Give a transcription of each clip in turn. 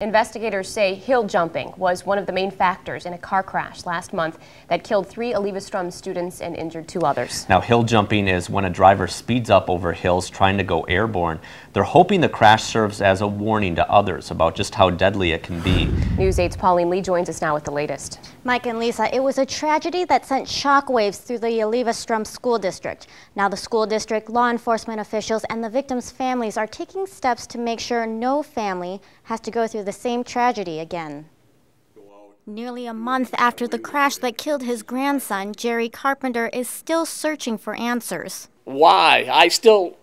Investigators say hill jumping was one of the main factors in a car crash last month that killed 3 Eleva-Strum students and injured 2 others. Now, hill jumping is when a driver speeds up over hills trying to go airborne. They're hoping the crash serves as a warning to others about just how deadly it can be. News 8's Pauline Lee joins us now with the latest. Mike and Lisa, it was a tragedy that sent shockwaves through the Eleva-Strum School District. Now the school district, law enforcement officials, and the victims' families are taking steps to make sure no family has to go through the same tragedy again. Nearly a month after the crash that killed his grandson, Jerry Carpenter is still searching for answers. Why? I still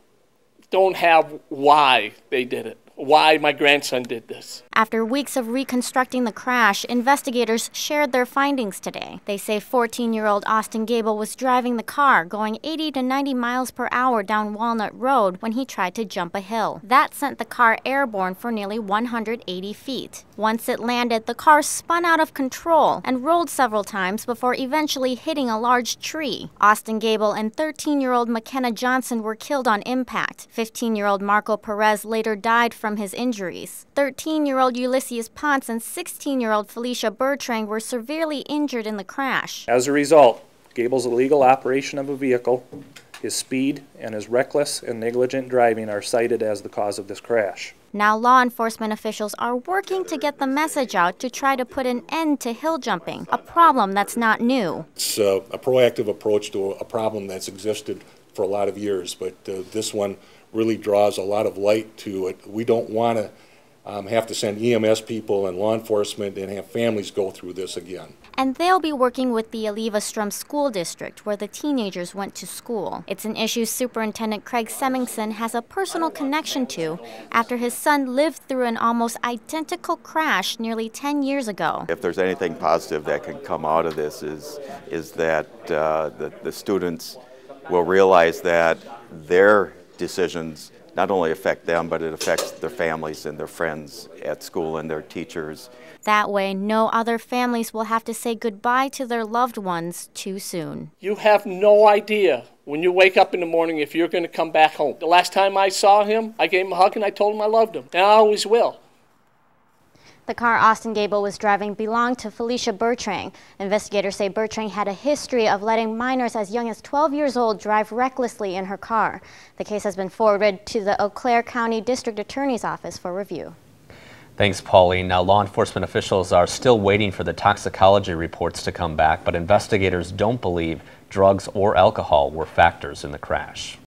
don't have why they did it. Why my grandson did this. After weeks of reconstructing the crash, investigators shared their findings today. They say 14-year-old Austin Gable was driving the car, going 80 to 90 miles per hour down Walnut Road when he tried to jump a hill. That sent the car airborne for nearly 180 feet. Once it landed, the car spun out of control and rolled several times before eventually hitting a large tree. Austin Gable and 13-year-old McKenna Johnson were killed on impact. 15-year-old Marco Perez later died from his injuries. 13-year-old Ulysses Ponce and 16-year-old Felicia Bertrand were severely injured in the crash. As a result, Gable's illegal operation of a vehicle, his speed, and his reckless and negligent driving are cited as the cause of this crash. Now law enforcement officials are working to get the message out to try to put an end to hill jumping, a problem that's not new. It's a proactive approach to a problem that's existed for a lot of years, but this one really draws a lot of light to it. We don't want to have to send EMS people and law enforcement and have families go through this again. And they'll be working with the Eleva-Strum School District, where the teenagers went to school. It's an issue Superintendent Craig Semmingson has a personal connection to after his son lived through an almost identical crash nearly 10 years ago. If there's anything positive that can come out of this is that the students will realize that their decisions not only affect them, but it affects their families and their friends at school and their teachers. That way, no other families will have to say goodbye to their loved ones too soon. You have no idea when you wake up in the morning if you're going to come back home. The last time I saw him, I gave him a hug and I told him I loved him. And I always will. The car Austin Gable was driving belonged to Felicia Bertrand. Investigators say Bertrand had a history of letting minors as young as 12 years old drive recklessly in her car. The case has been forwarded to the Eau Claire County District Attorney's Office for review. Thanks, Pauline. Now, law enforcement officials are still waiting for the toxicology reports to come back, but investigators don't believe drugs or alcohol were factors in the crash.